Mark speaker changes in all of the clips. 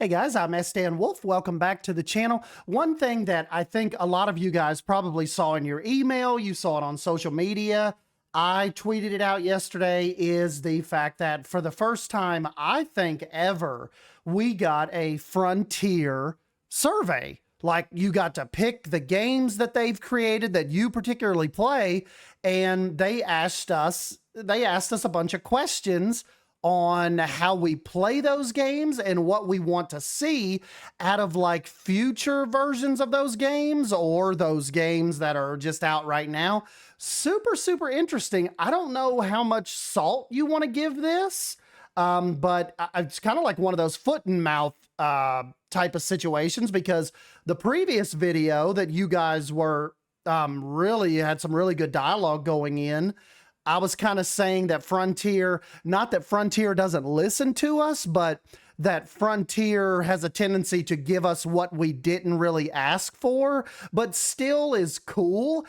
Speaker 1: Hey guys, I'm S. Dan Wolf. Welcome back to the channel. One thing that I think a lot of you guys probably saw in your email, you saw it on social media, I tweeted it out yesterday, is the fact that for the first time, I think ever, we got a Frontier survey. Like, you got to pick the games that they've created that you particularly play, and they asked us a bunch of questions on how we play those games and what we want to see out of like future versions of those games or those games that are just out right now. Super interesting. I don't know how much salt you want to give this, but it's kind of like one of those foot and mouth type of situations, because the previous video that you guys were really had some really good dialogue going in. I was kind of saying that Frontier, not that Frontier doesn't listen to us, but that Frontier has a tendency to give us what we didn't really ask for, but still is cool.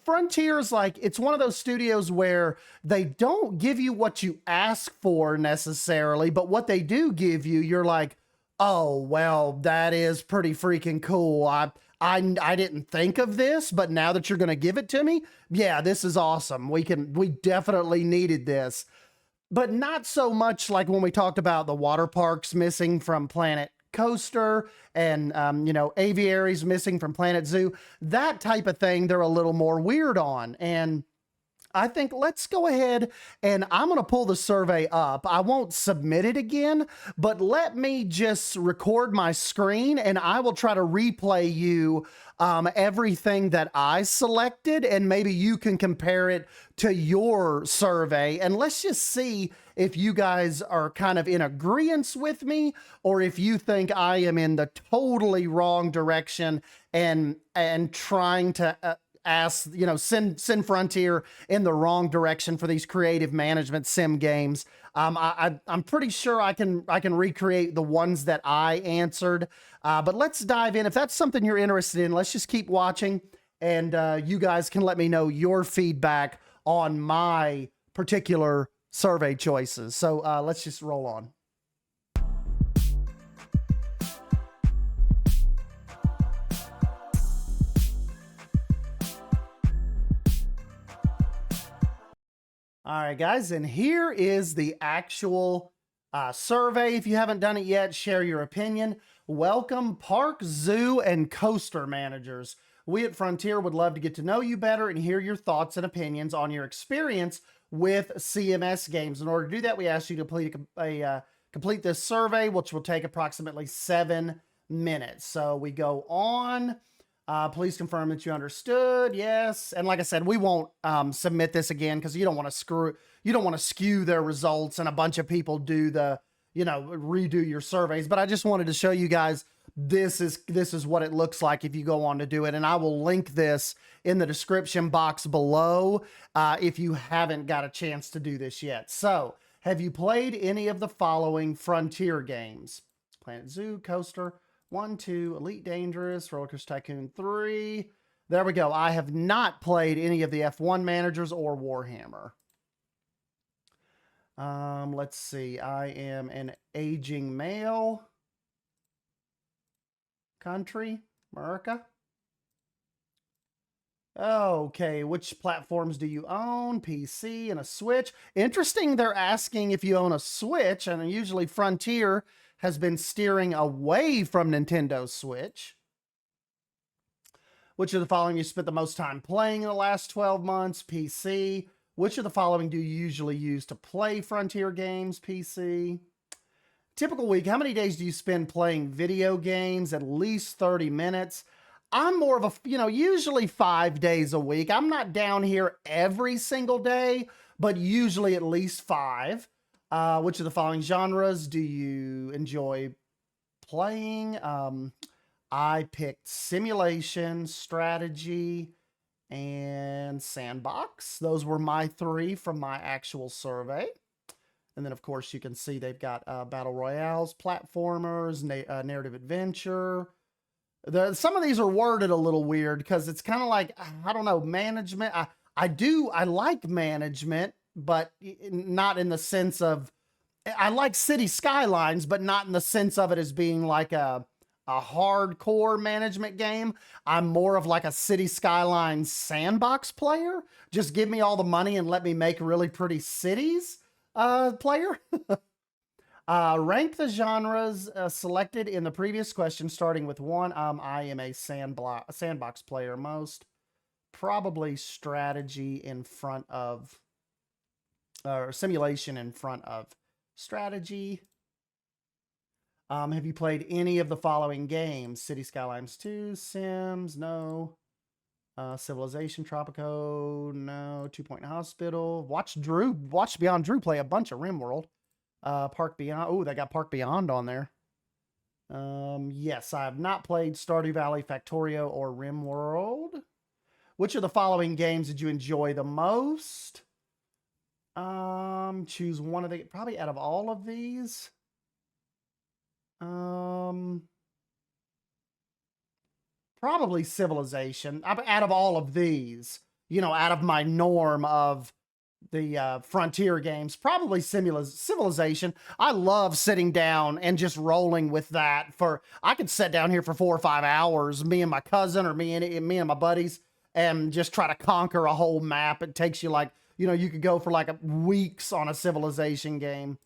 Speaker 1: Frontier is like, it's one of those studios where they don't give you what you ask for necessarily, but what they do give you, you're like, oh, well, that is pretty freaking cool. I didn't think of this, but now that you're going to give it to me, yeah, this is awesome. We definitely needed this, but not so much like when we talked about the water parks missing from Planet Coaster and, aviaries missing from Planet Zoo, that type of thing. They're a little more weird on. And I think let's go ahead and I'm going to pull the survey up. I won't submit it again, but let me just record my screen and I will try to replay you everything that I selected, and maybe you can compare it to your survey. And let's just see if you guys are kind of in agreement with me, or if you think I am in the totally wrong direction and trying to send Frontier in the wrong direction for these creative management sim games. I'm pretty sure I can recreate the ones that I answered, but let's dive in. If that's something you're interested in, let's just keep watching, and you guys can let me know your feedback on my particular survey choices. So let's just roll on. All right, guys, and here is the actual survey. If you haven't done it yet, share your opinion. Welcome, park, zoo, and coaster managers. We at Frontier would love to get to know you better and hear your thoughts and opinions on your experience with CMS games. In order to do that, we ask you to complete this survey, which will take approximately 7 minutes. So we go on. Please confirm that you understood. Yes. And like I said, we won't submit this again because you don't want to skew their results and a bunch of people do the, redo your surveys. But I just wanted to show you guys this is what it looks like if you go on to do it. And I will link this in the description box below if you haven't got a chance to do this yet. So, have you played any of the following Frontier games? Planet Zoo, Coaster 1, 2, Elite Dangerous, RollerCoaster Tycoon 3. There we go. I have not played any of the F1 managers or Warhammer. Let's see. I am an aging male. Country, America. Okay, which platforms do you own? PC and a Switch. Interesting, they're asking if you own a Switch, and usually Frontier has been steering away from Nintendo Switch. Which of the following you spent the most time playing in the last 12 months? PC. Which of the following do you usually use to play Frontier games? PC. Typical week, how many days do you spend playing video games? At least 30 minutes. I'm more of a, usually 5 days a week. I'm not down here every single day, but usually at least 5. Which of the following genres do you enjoy playing? I picked simulation, strategy, and sandbox. Those were my 3 from my actual survey. And then, of course, you can see they've got battle royales, platformers, narrative adventure. Some of these are worded a little weird because it's kind of like, I don't know, management. I like management, but not in the sense of I like City Skylines, but not in the sense of it as being like a hardcore management game. I'm more of like a City Skylines sandbox player. Just give me all the money and let me make really pretty cities player. Rank the genres selected in the previous question, starting with one. I am a sandbox player most. Probably strategy in front of, or simulation in front of strategy. Have you played any of the following games? City Skylines 2, Sims, no. Civilization, Tropico, no. 2 Point Hospital. Watch Beyond Drew play a bunch of RimWorld. Park Beyond. Oh, they got Park Beyond on there. Yes, I have not played Stardew Valley, Factorio, or RimWorld. Which of the following games did you enjoy the most? Choose one of the, probably out of all of these. Probably Civilization. Out of all of these, you know, out of my norm of the Frontier games, probably Civilization. I love sitting down and just rolling with that. I could sit down here for 4 or 5 hours, me and my cousin or me and my buddies, and just try to conquer a whole map. It takes you like, you know, you could go for like weeks on a Civilization game.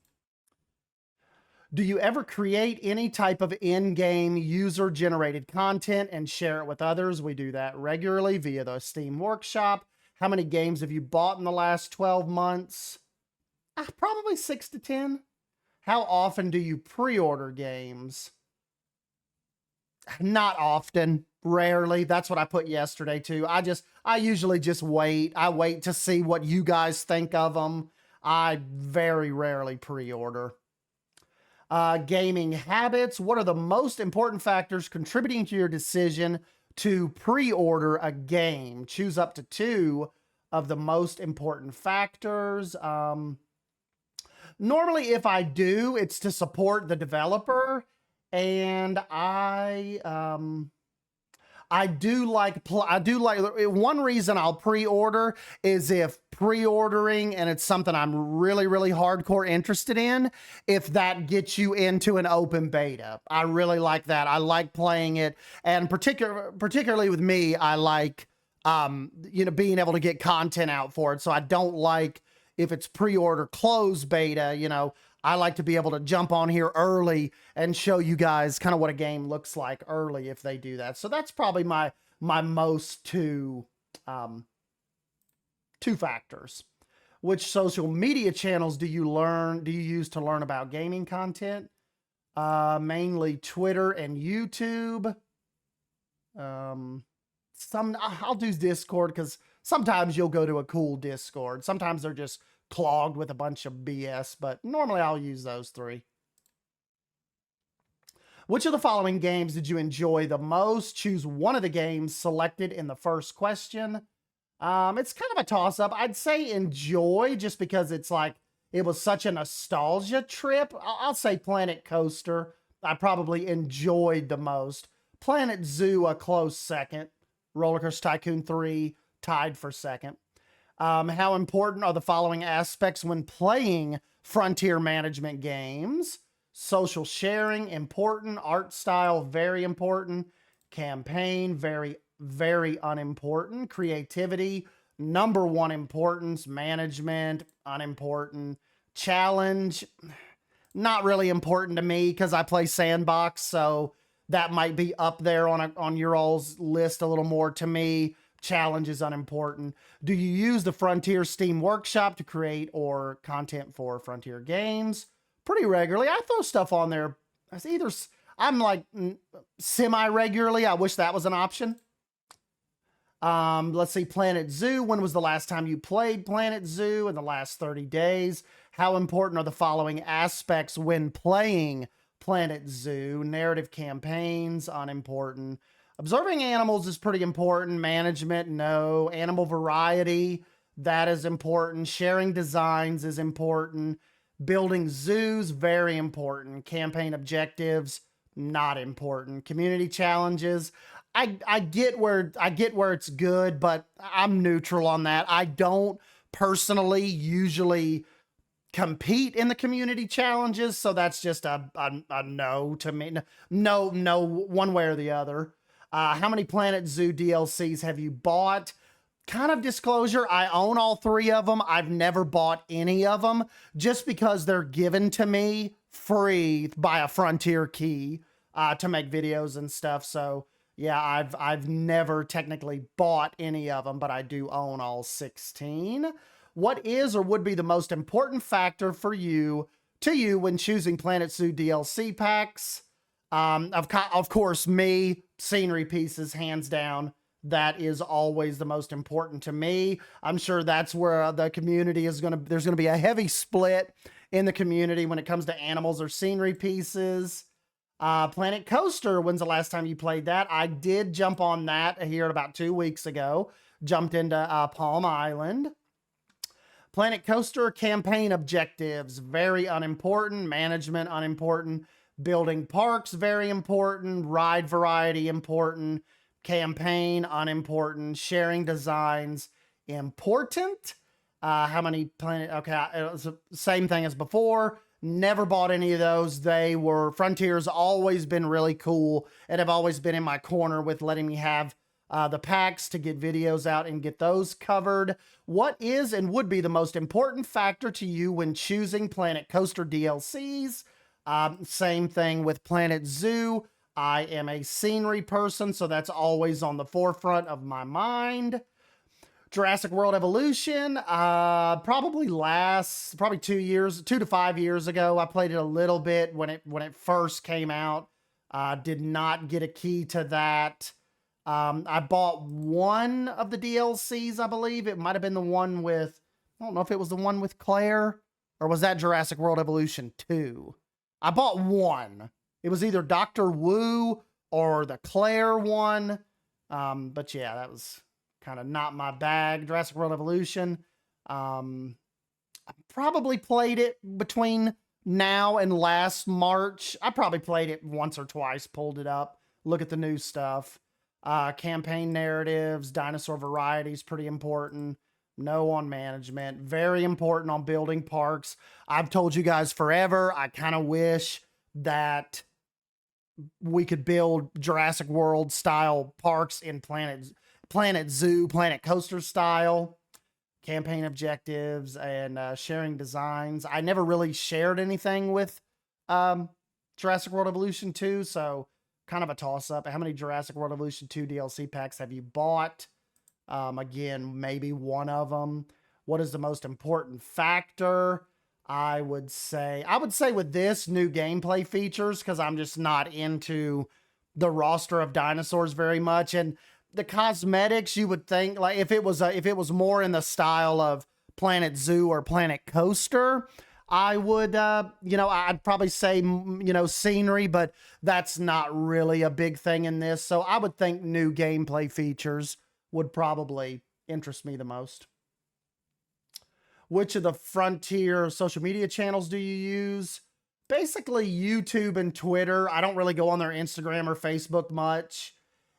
Speaker 1: Do you ever create any type of in-game user-generated content and share it with others? We do that regularly via the Steam Workshop. How many games have you bought in the last 12 months? Probably 6 to 10. How often do you pre-order games? Not often. Rarely. That's what I put yesterday too. I usually just wait. I wait to see what you guys think of them. I very rarely pre-order. Gaming habits. What are the most important factors contributing to your decision to pre-order a game? Choose up to 2 of the most important factors. Normally, if I do, it's to support the developer, and I do like one reason I'll pre-order is if pre-ordering and it's something I'm really, really hardcore interested in, if that gets you into an open beta. I really like that. I like playing it. And particularly with me, I like, you know, being able to get content out for it. So I don't like if it's pre-order closed beta, you know, I like to be able to jump on here early and show you guys kind of what a game looks like early if they do that. So that's probably my most two factors. Which social media channels do you use to learn about gaming content? Mainly Twitter and YouTube. I'll do Discord because sometimes you'll go to a cool Discord. Sometimes they're just clogged with a bunch of BS, but normally I'll use those 3. Which of the following games did you enjoy the most? Choose one of the games selected in the first question. It's kind of a toss-up. I'd say enjoy just because it's like, it was such a nostalgia trip. I'll say Planet Coaster. I probably enjoyed the most. Planet Zoo, a close second. RollerCoaster Tycoon 3, tied for second. How important are the following aspects when playing frontier management games? Social sharing, important. Art style, very important. Campaign, very, very unimportant. Creativity, number 1 importance. Management, unimportant. Challenge, not really important to me because I play sandbox, so that might be up there on your all's list a little more. To me, challenge is unimportant. Do you use the Frontier Steam Workshop to create or content for Frontier games? Pretty regularly. I throw stuff on there. I'm like semi-regularly. I wish that was an option. Let's see, Planet Zoo. When was the last time you played Planet Zoo? In the last 30 days. How important are the following aspects when playing Planet Zoo? Narrative campaigns, unimportant. Observing animals is pretty important. Management, no. Animal variety, that is important. Sharing designs is important. Building zoos, very important. Campaign objectives, not important. Community challenges, I get where it's good, but I'm neutral on that. I don't personally usually compete in the community challenges. So that's just a no to me. No, one way or the other. How many Planet Zoo DLCs have you bought? Kind of disclosure, I own all 3 of them. I've never bought any of them just because they're given to me free by a Frontier key to make videos and stuff. So yeah, I've never technically bought any of them, but I do own all 16. What is or would be the most important factor for you when choosing Planet Zoo DLC packs? Of course, me, scenery pieces, hands down. That is always the most important to me. I'm sure that's where the community is there's going to be a heavy split in the community when it comes to animals or scenery pieces. Planet Coaster, when's the last time you played that? I did jump on that here about 2 weeks ago. Jumped into Palm Island. Planet Coaster campaign objectives, very unimportant. Management, unimportant. Building parks, very important. Ride variety, important. Campaign, unimportant. Sharing designs, important. How many planet? Okay, it was the same thing as before. Never bought any of those. Frontier's always been really cool and have always been in my corner with letting me have the packs to get videos out and get those covered. What is and would be the most important factor to you when choosing Planet Coaster DLCs? Same thing with Planet Zoo. I am a scenery person, so that's always on the forefront of my mind. Jurassic World Evolution, probably 2 to 5 years ago. I played it a little bit when it first came out. Did not get a key to that. I bought one of the DLCs, I believe. It might have been the one with, I don't know if it was the one with Claire, or was that Jurassic World Evolution 2? I bought one. It was either Dr. Wu or the Claire one. But yeah, that was kind of not my bag. Jurassic World Evolution. I probably played it between now and last March. I probably played it once or twice, pulled it up, look at the new stuff. Campaign narratives, dinosaur varieties, pretty important. No on management. Very important on building parks. I've told you guys forever, I kind of wish that we could build Jurassic World style parks in Planet Zoo, Planet Coaster style. Campaign objectives and sharing designs. I never really shared anything with Jurassic World Evolution 2, so kind of a toss-up. How many Jurassic World Evolution 2 DLC packs have you bought? Again, maybe one of them. What is the most important factor? I would say with this, new gameplay features, because I'm just not into the roster of dinosaurs very much. And the cosmetics, you would think, like if it was more in the style of Planet Zoo or Planet Coaster, I would, I'd probably say, scenery, but that's not really a big thing in this. So I would think new gameplay features would probably interest me the most. Which of the Frontier social media channels do you use? Basically YouTube and Twitter. I don't really go on their Instagram or Facebook much.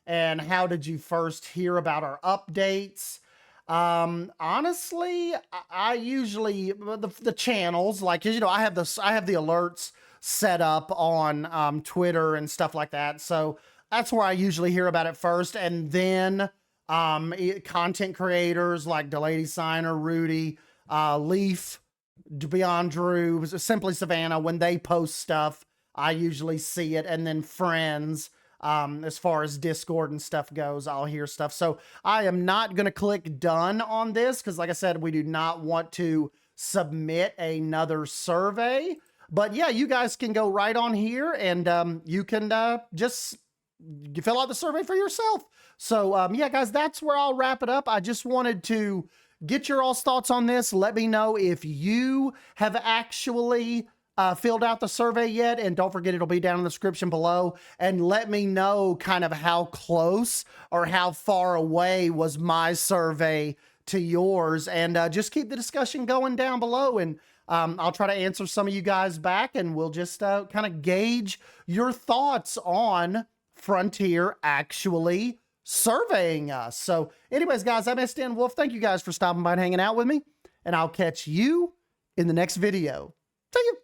Speaker 1: And how did you first hear about our updates? Honestly, I usually, the channels, like, I have the alerts set up on Twitter and stuff like that. So that's where I usually hear about it first. And then content creators like Delady Signer, Rudy, Leaf, Beyond Drew, Simply Savannah, when they post stuff, I usually see it. And then friends, as far as Discord and stuff goes, I'll hear stuff. So I am not going to click done on this because, like I said, we do not want to submit another survey. But yeah, you guys can go right on here and you can just fill out the survey for yourself. So yeah, guys, that's where I'll wrap it up. I just wanted to get your all's thoughts on this. Let me know if you have actually filled out the survey yet, and don't forget, it'll be down in the description below, and let me know kind of how close or how far away was my survey to yours, and just keep the discussion going down below, and I'll try to answer some of you guys back, and we'll just kind of gauge your thoughts on Frontier actually surveying us. So anyways, guys, I'm SDN Wolf. Thank you guys for stopping by and hanging out with me, and I'll catch you in the next video. See you.